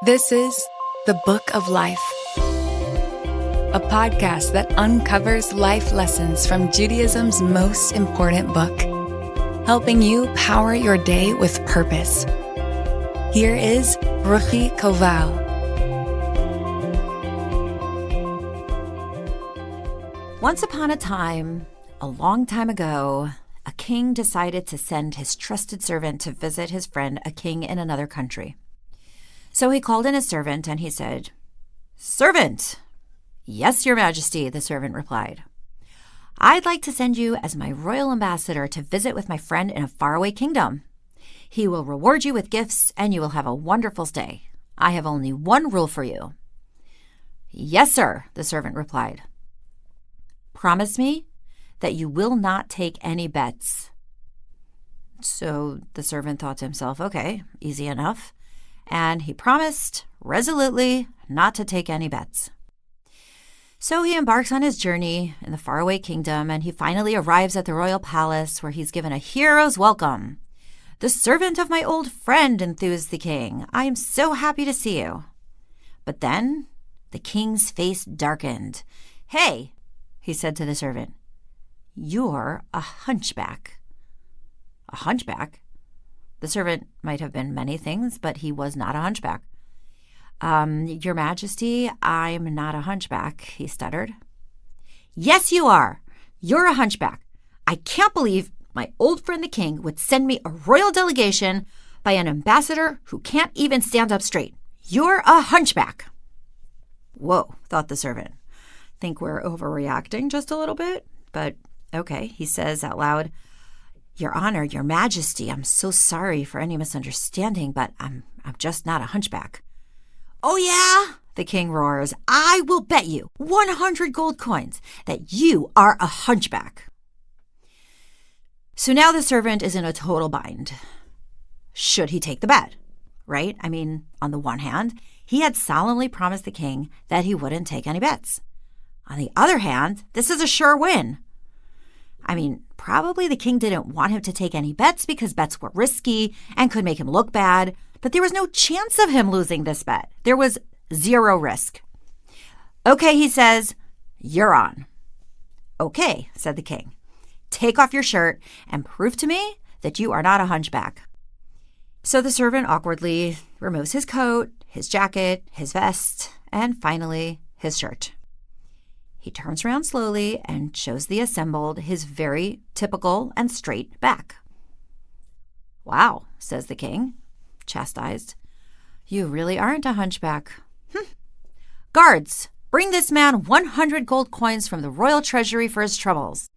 This is The Book of Life, a podcast that uncovers life lessons from Judaism's most important book, helping you power your day with purpose. Here is Ruchi Koval. Once upon a time, a long time ago, a king decided to send his trusted servant to visit his friend, a king in another country. So he called in his servant and he said, "Servant!" "Yes, your majesty," the servant replied. "I'd like to send you as my royal ambassador to visit with my friend in a faraway kingdom. He will reward you with gifts and you will have a wonderful stay. I have only one rule for you." "Yes, sir," the servant replied. "Promise me that you will not take any bets." So the servant thought to himself, okay, easy enough. And he promised resolutely not to take any bets. So he embarks on his journey in the faraway kingdom, and he finally arrives at the royal palace where he's given a hero's welcome. "The servant of my old friend," enthused the king. "I am so happy to see you." But then the king's face darkened. "Hey," he said to the servant, "you're a hunchback." "A hunchback?" The servant might have been many things, but he was not a hunchback. Your majesty, I'm not a hunchback," he stuttered. "Yes, you are. You're a hunchback. I can't believe my old friend the king would send me a royal delegation by an ambassador who can't even stand up straight. You're a hunchback." "Whoa," thought the servant. "Think we're overreacting just a little bit? But okay," he says out loud. "Your Honor, Your Majesty, I'm so sorry for any misunderstanding, but I'm just not a hunchback." "Oh, yeah?" the king roars. "I will bet you 100 gold coins that you are a hunchback." So now the servant is in a total bind. Should he take the bet? Right? I mean, on the one hand, he had solemnly promised the king that he wouldn't take any bets. On the other hand, this is a sure win. I mean, probably the king didn't want him to take any bets because bets were risky and could make him look bad, but there was no chance of him losing this bet. There was zero risk. "Okay," he says, "you're on." "Okay," said the king. "Take off your shirt and prove to me that you are not a hunchback." So the servant awkwardly removes his coat, his jacket, his vest, and finally his shirt. He turns around slowly and shows the assembled his very typical and straight back. "Wow," says the king, chastised. "You really aren't a hunchback. Guards, bring this man 100 gold coins from the royal treasury for his troubles."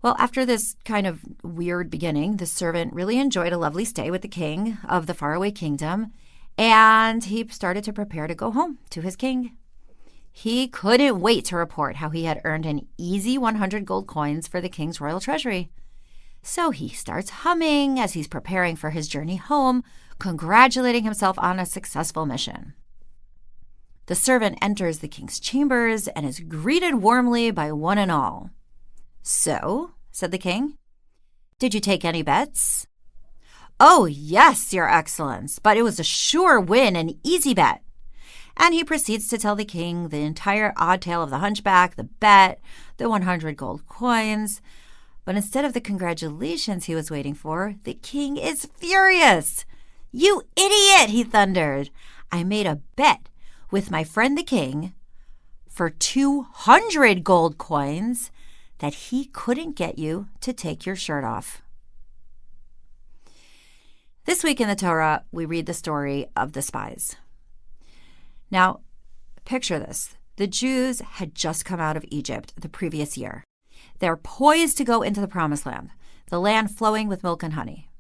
Well, after this kind of weird beginning, the servant really enjoyed a lovely stay with the king of the faraway kingdom, and he started to prepare to go home to his king. He couldn't wait to report how he had earned an easy 100 gold coins for the king's royal treasury. So he starts humming as he's preparing for his journey home, congratulating himself on a successful mission. The servant enters the king's chambers and is greeted warmly by one and all. "So," said the king, "did you take any bets?" "Oh, yes, Your Excellence, but it was a sure win, an easy bet." And he proceeds to tell the king the entire odd tale of the hunchback, the bet, the 100 gold coins. But instead of the congratulations he was waiting for, the king is furious. "You idiot," he thundered. "I made a bet with my friend the king for 200 gold coins that he couldn't get you to take your shirt off." This week in the Torah, we read the story of the spies. Now, picture this. The Jews had just come out of Egypt the previous year. They're poised to go into the Promised Land, the land flowing with milk and honey.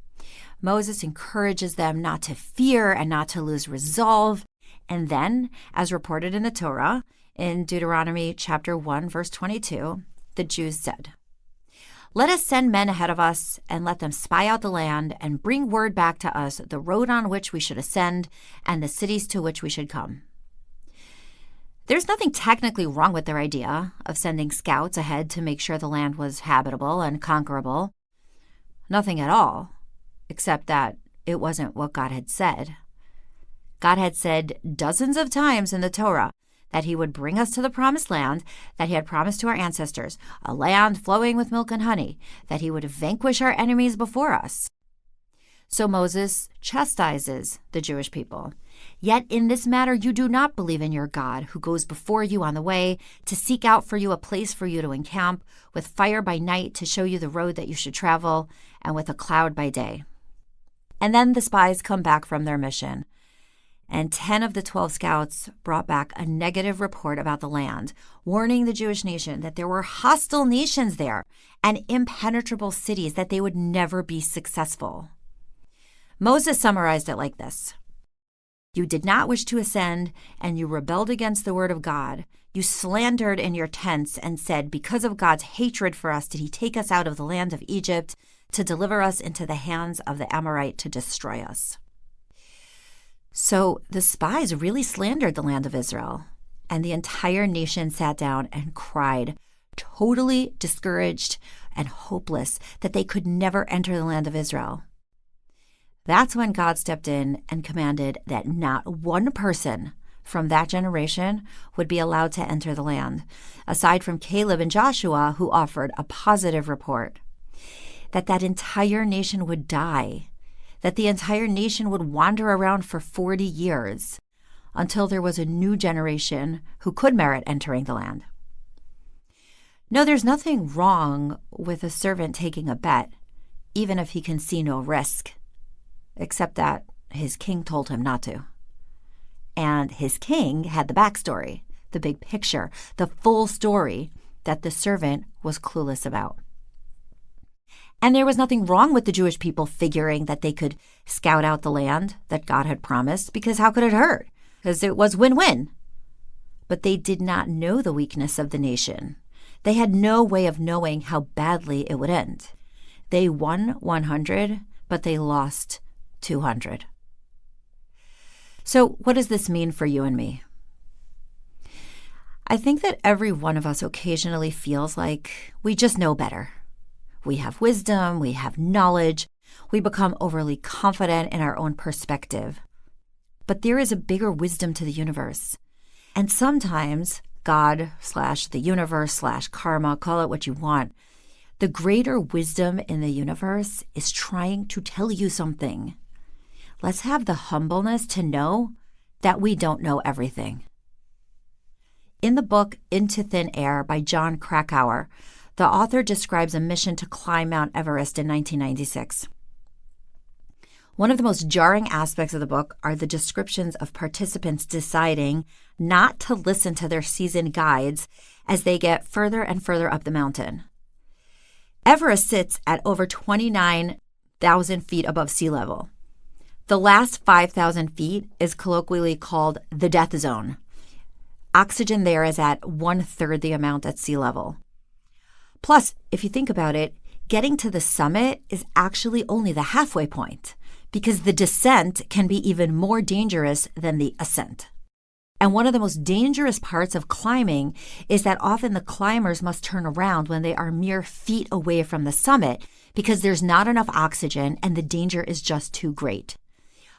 Moses encourages them not to fear and not to lose resolve. And then, as reported in the Torah, in Deuteronomy chapter 1, verse 22, the Jews said, "Let us send men ahead of us and let them spy out the land and bring word back to us the road on which we should ascend and the cities to which we should come." There's nothing technically wrong with their idea of sending scouts ahead to make sure the land was habitable and conquerable. Nothing at all, except that it wasn't what God had said. God had said dozens of times in the Torah that he would bring us to the promised land that he had promised to our ancestors, a land flowing with milk and honey, that he would vanquish our enemies before us. So Moses chastises the Jewish people. Yet in this matter you do not believe in your God, who goes before you on the way to seek out for you a place for you to encamp, with fire by night to show you the road that you should travel, and with a cloud by day. And then the spies come back from their mission. And 10 of the 12 scouts brought back a negative report about the land, warning the Jewish nation that there were hostile nations there and impenetrable cities, that they would never be successful. Moses summarized it like this: "You did not wish to ascend, and you rebelled against the word of God. You slandered in your tents and said, because of God's hatred for us did he take us out of the land of Egypt to deliver us into the hands of the Amorite to destroy us." So the spies really slandered the land of Israel, and the entire nation sat down and cried, totally discouraged and hopeless that they could never enter the land of Israel. That's when God stepped in and commanded that not one person from that generation would be allowed to enter the land, aside from Caleb and Joshua, who offered a positive report. That entire nation would die, that the entire nation would wander around for 40 years until there was a new generation who could merit entering the land. No, there's nothing wrong with a servant taking a bet, even if he can see no risk, except that his king told him not to. And his king had the backstory, the big picture, the full story that the servant was clueless about. And there was nothing wrong with the Jewish people figuring that they could scout out the land that God had promised, because how could it hurt? Because it was win-win. But they did not know the weakness of the nation. They had no way of knowing how badly it would end. They won 100, but they lost 200. So what does this mean for you and me? I think that every one of us occasionally feels like we just know better. We have wisdom, we have knowledge, we become overly confident in our own perspective. But there is a bigger wisdom to the universe. And sometimes God/the universe/karma, call it what you want, the greater wisdom in the universe is trying to tell you something. Let's have the humbleness to know that we don't know everything. In the book Into Thin Air by John Krakauer, the author describes a mission to climb Mount Everest in 1996. One of the most jarring aspects of the book are the descriptions of participants deciding not to listen to their seasoned guides as they get further and further up the mountain. Everest sits at over 29,000 feet above sea level. The last 5,000 feet is colloquially called the death zone. Oxygen there is at 1/3 the amount at sea level. Plus, if you think about it, getting to the summit is actually only the halfway point, because the descent can be even more dangerous than the ascent. And one of the most dangerous parts of climbing is that often the climbers must turn around when they are mere feet away from the summit, because there's not enough oxygen and the danger is just too great.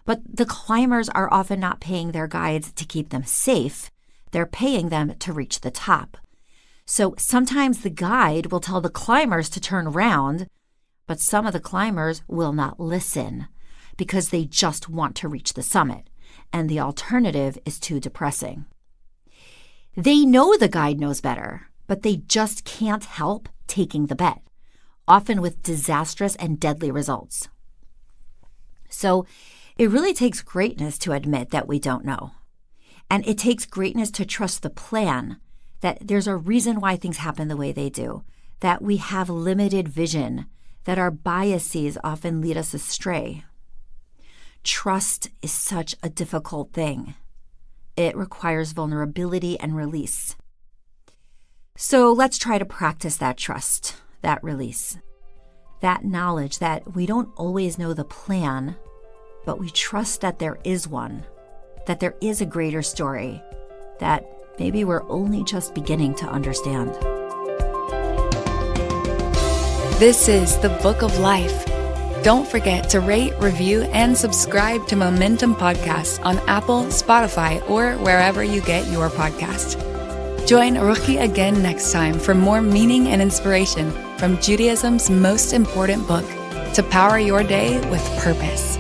But the climbers are often not paying their guides to keep them safe. They're paying them to reach the top. So sometimes the guide will tell the climbers to turn around, but some of the climbers will not listen because they just want to reach the summit, and the alternative is too depressing. They know the guide knows better, but they just can't help taking the bet, often with disastrous and deadly results. So it really takes greatness to admit that we don't know. And it takes greatness to trust the plan, that there's a reason why things happen the way they do, that we have limited vision, that our biases often lead us astray. Trust is such a difficult thing. It requires vulnerability and release. So let's try to practice that trust, that release, that knowledge that we don't always know the plan, but we trust that there is one, that there is a greater story, that maybe we're only just beginning to understand. This is the Book of Life, Don't forget to rate, review, and subscribe to Momentum Podcast on Apple, Spotify, or wherever you get your podcast. Join Ruchi again next time for more meaning and inspiration from Judaism's most important book, to power your day with purpose.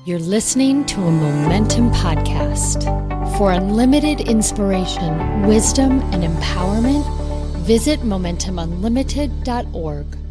You're listening to a Momentum Podcast. For unlimited inspiration, wisdom, and empowerment, visit MomentumUnlimited.org.